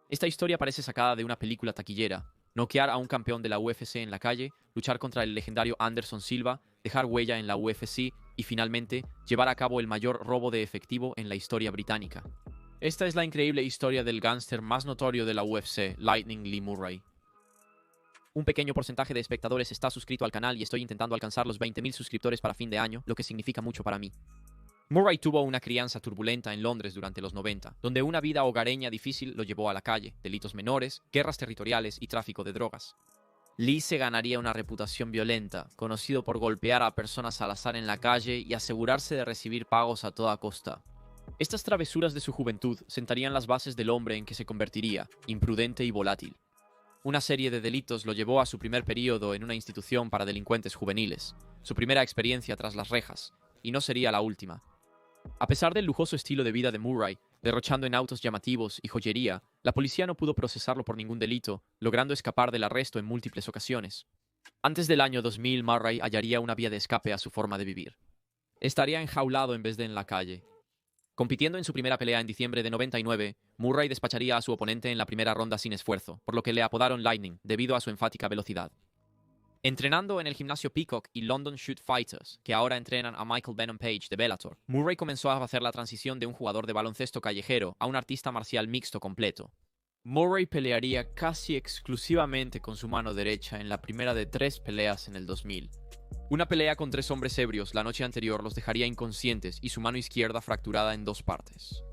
Esta historia parece sacada de una película taquillera. Noquear a un campeón de la UFC en la calle, luchar contra el legendario Anderson Silva, dejar huella en la UFC y finalmente llevar a cabo el mayor robo de efectivo en la historia británica. Esta es la increíble historia del gángster más notorio de la UFC, Lightning Lee Murray. Un pequeño porcentaje de espectadores está suscrito al canal y estoy intentando alcanzar los 20.000 suscriptores para fin de año, lo que significa mucho para mí. Murray tuvo una crianza turbulenta en Londres durante los 90, donde una vida hogareña difícil lo llevó a la calle, delitos menores, guerras territoriales y tráfico de drogas. Lee se ganaría una reputación violenta, conocido por golpear a personas al azar en la calle y asegurarse de recibir pagos a toda costa. Estas travesuras de su juventud sentarían las bases del hombre en que se convertiría, imprudente y volátil. Una serie de delitos lo llevó a su primer período en una institución para delincuentes juveniles, su primera experiencia tras las rejas, y no sería la última. A pesar del lujoso estilo de vida de Murray, derrochando en autos llamativos y joyería, la policía no pudo procesarlo por ningún delito, logrando escapar del arresto en múltiples ocasiones. Antes del año 2000, Murray hallaría una vía de escape a su forma de vivir. Estaría enjaulado en vez de en la calle. Compitiendo en su primera pelea en diciembre de 99, Murray despacharía a su oponente en la primera ronda sin esfuerzo, por lo que le apodaron Lightning, debido a su enfática velocidad. Entrenando en el gimnasio Peacock y London Shoot Fighters, que ahora entrenan a Michael Venom Page de Bellator, Murray comenzó a hacer la transición de un jugador de baloncesto callejero a un artista marcial mixto completo. Murray pelearía casi exclusivamente con su mano derecha en la primera de 3 peleas en el 2000. Una pelea con 3 hombres ebrios la noche anterior los dejaría inconscientes y su mano izquierda fracturada en 2 partes.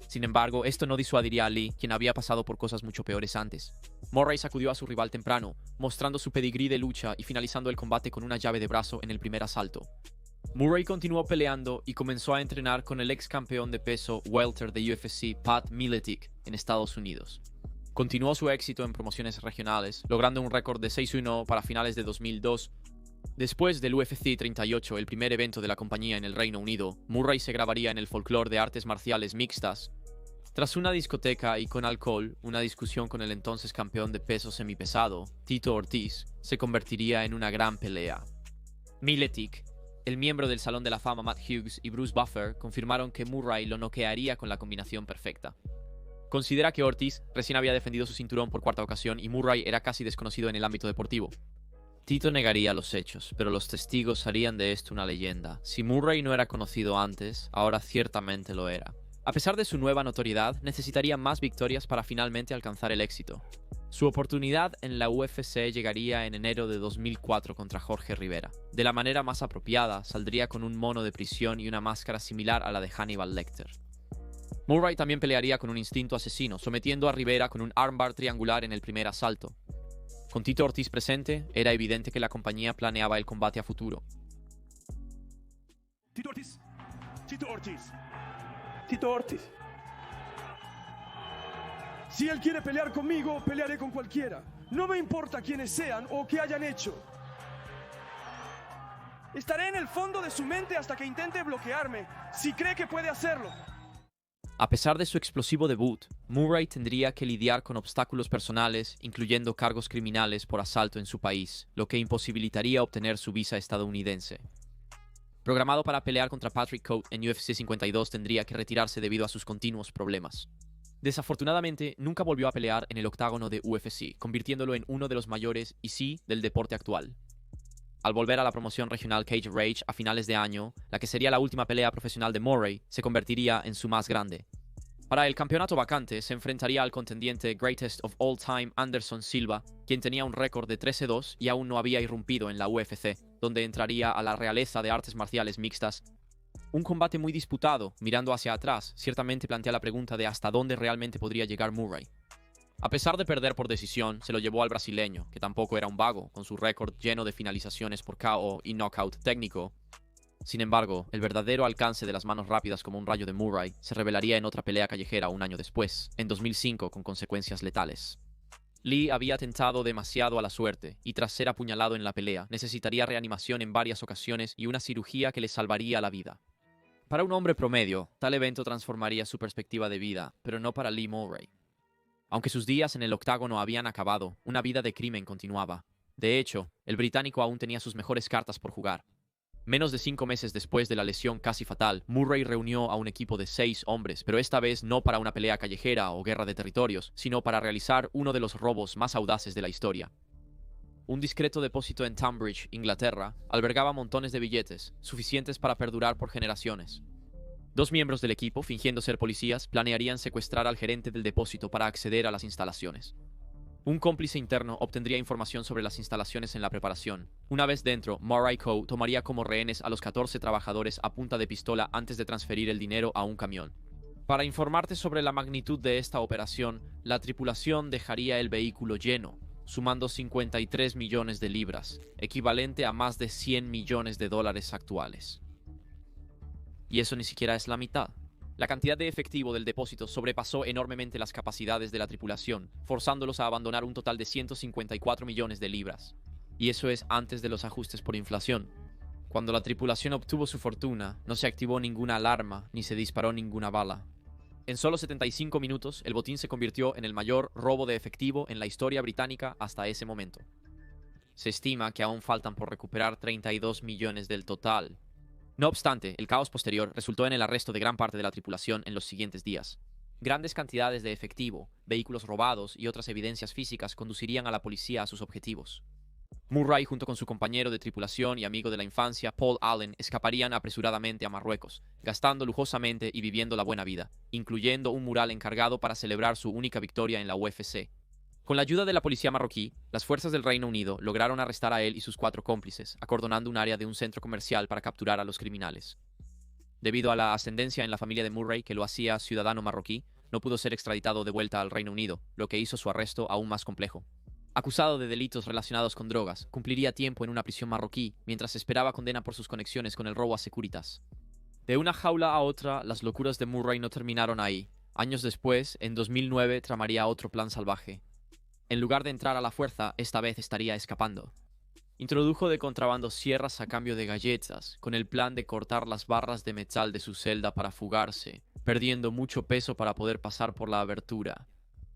Sin embargo, esto no disuadiría a Lee, quien había pasado por cosas mucho peores antes. Murray sacudió a su rival temprano, mostrando su pedigrí de lucha y finalizando el combate con una llave de brazo en el primer asalto. Murray continuó peleando y comenzó a entrenar con el ex campeón de peso welter de UFC, Pat Miletich, en Estados Unidos. Continuó su éxito en promociones regionales, logrando un récord de 6-1 para finales de 2002. Después del UFC 38, el primer evento de la compañía en el Reino Unido, Murray se grabaría en el folclore de artes marciales mixtas. Tras una discoteca y con alcohol, una discusión con el entonces campeón de peso semipesado, Tito Ortiz, se convertiría en una gran pelea. Miletich, el miembro del Salón de la Fama Matt Hughes y Bruce Buffer confirmaron que Murray lo noquearía con la combinación perfecta. Considera que Ortiz recién había defendido su cinturón por 4ª ocasión y Murray era casi desconocido en el ámbito deportivo. Tito negaría los hechos, pero los testigos harían de esto una leyenda. Si Murray no era conocido antes, ahora ciertamente lo era. A pesar de su nueva notoriedad, necesitaría más victorias para finalmente alcanzar el éxito. Su oportunidad en la UFC llegaría en enero de 2004 contra Jorge Rivera. De la manera más apropiada, saldría con un mono de prisión y una máscara similar a la de Hannibal Lecter. Murray también pelearía con un instinto asesino, sometiendo a Rivera con un armbar triangular en el primer asalto. Con Tito Ortiz presente, era evidente que la compañía planeaba el combate a futuro. Tito Ortiz. Tito Ortiz. Tito Ortiz. Si él quiere pelear conmigo, pelearé con cualquiera. No me importa quiénes sean o qué hayan hecho. Estaré en el fondo de su mente hasta que intente bloquearme, si cree que puede hacerlo. A pesar de su explosivo debut, Murray tendría que lidiar con obstáculos personales, incluyendo cargos criminales por asalto en su país, lo que imposibilitaría obtener su visa estadounidense. Programado para pelear contra Patrick Cote en UFC 52, tendría que retirarse debido a sus continuos problemas. Desafortunadamente, nunca volvió a pelear en el octágono de UFC, convirtiéndolo en uno de los mayores y sí del deporte actual. Al volver a la promoción regional Cage Rage a finales de año, la que sería la última pelea profesional de Murray, se convertiría en su más grande. Para el campeonato vacante, se enfrentaría al contendiente Greatest of All Time Anderson Silva, quien tenía un récord de 13-2 y aún no había irrumpido en la UFC, donde entraría a la realeza de artes marciales mixtas. Un combate muy disputado, mirando hacia atrás, ciertamente plantea la pregunta de hasta dónde realmente podría llegar Murray. A pesar de perder por decisión, se lo llevó al brasileño, que tampoco era un vago, con su récord lleno de finalizaciones por KO y knockout técnico. Sin embargo, el verdadero alcance de las manos rápidas como un rayo de Murray se revelaría en otra pelea callejera un año después, en 2005, con consecuencias letales. Lee había tentado demasiado a la suerte, y tras ser apuñalado en la pelea, necesitaría reanimación en varias ocasiones y una cirugía que le salvaría la vida. Para un hombre promedio, tal evento transformaría su perspectiva de vida, pero no para Lee Murray. Aunque sus días en el octágono habían acabado, una vida de crimen continuaba. De hecho, el británico aún tenía sus mejores cartas por jugar. Menos de 5 meses después de la lesión casi fatal, Murray reunió a un equipo de 6 hombres, pero esta vez no para una pelea callejera o guerra de territorios, sino para realizar uno de los robos más audaces de la historia. Un discreto depósito en Tunbridge, Inglaterra, albergaba montones de billetes, suficientes para perdurar por generaciones. 2 miembros del equipo, fingiendo ser policías, planearían secuestrar al gerente del depósito para acceder a las instalaciones. Un cómplice interno obtendría información sobre las instalaciones en la preparación. Una vez dentro, Murray Co. tomaría como rehenes a los 14 trabajadores a punta de pistola antes de transferir el dinero a un camión. Para informarte sobre la magnitud de esta operación, la tripulación dejaría el vehículo lleno, sumando 53 millones de libras, equivalente a más de 100 millones de dólares actuales. Y eso ni siquiera es la mitad. La cantidad de efectivo del depósito sobrepasó enormemente las capacidades de la tripulación, forzándolos a abandonar un total de 154 millones de libras. Y eso es antes de los ajustes por inflación. Cuando la tripulación obtuvo su fortuna, no se activó ninguna alarma ni se disparó ninguna bala. En solo 75 minutos, el botín se convirtió en el mayor robo de efectivo en la historia británica hasta ese momento. Se estima que aún faltan por recuperar 32 millones del total. No obstante, el caos posterior resultó en el arresto de gran parte de la tripulación en los siguientes días. Grandes cantidades de efectivo, vehículos robados y otras evidencias físicas conducirían a la policía a sus objetivos. Murray, junto con su compañero de tripulación y amigo de la infancia, Paul Allen, escaparían apresuradamente a Marruecos, gastando lujosamente y viviendo la buena vida, incluyendo un mural encargado para celebrar su única victoria en la UFC. Con la ayuda de la policía marroquí, las fuerzas del Reino Unido lograron arrestar a él y sus 4 cómplices, acordonando un área de un centro comercial para capturar a los criminales. Debido a la ascendencia en la familia de Murray que lo hacía ciudadano marroquí, no pudo ser extraditado de vuelta al Reino Unido, lo que hizo su arresto aún más complejo. Acusado de delitos relacionados con drogas, cumpliría tiempo en una prisión marroquí mientras esperaba condena por sus conexiones con el robo a Securitas. De una jaula a otra, las locuras de Murray no terminaron ahí. Años después, en 2009, tramaría otro plan salvaje. En lugar de entrar a la fuerza, esta vez estaría escapando. Introdujo de contrabando sierras a cambio de galletas, con el plan de cortar las barras de metal de su celda para fugarse, perdiendo mucho peso para poder pasar por la abertura.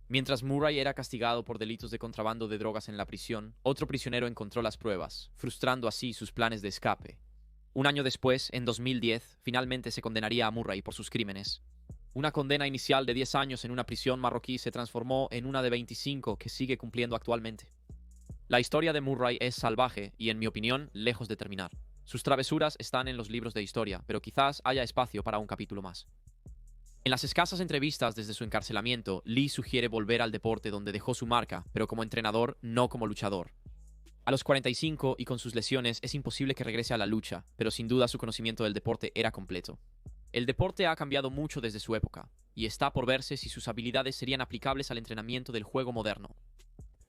Mientras Murray era castigado por delitos de contrabando de drogas en la prisión, otro prisionero encontró las pruebas, frustrando así sus planes de escape. Un año después, en 2010, finalmente se condenaría a Murray por sus crímenes. Una condena inicial de 10 años en una prisión marroquí se transformó en una de 25 que sigue cumpliendo actualmente. La historia de Murray es salvaje y, en mi opinión, lejos de terminar. Sus travesuras están en los libros de historia, pero quizás haya espacio para un capítulo más. En las escasas entrevistas desde su encarcelamiento, Lee sugiere volver al deporte donde dejó su marca, pero como entrenador, no como luchador. A los 45 y con sus lesiones es imposible que regrese a la lucha, pero sin duda su conocimiento del deporte era completo. El deporte ha cambiado mucho desde su época, y está por verse si sus habilidades serían aplicables al entrenamiento del juego moderno.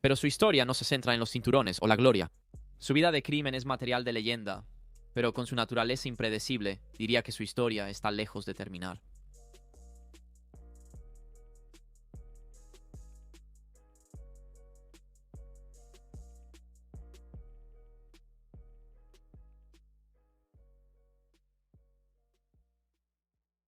Pero su historia no se centra en los cinturones o la gloria. Su vida de crimen es material de leyenda, pero con su naturaleza impredecible, diría que su historia está lejos de terminar.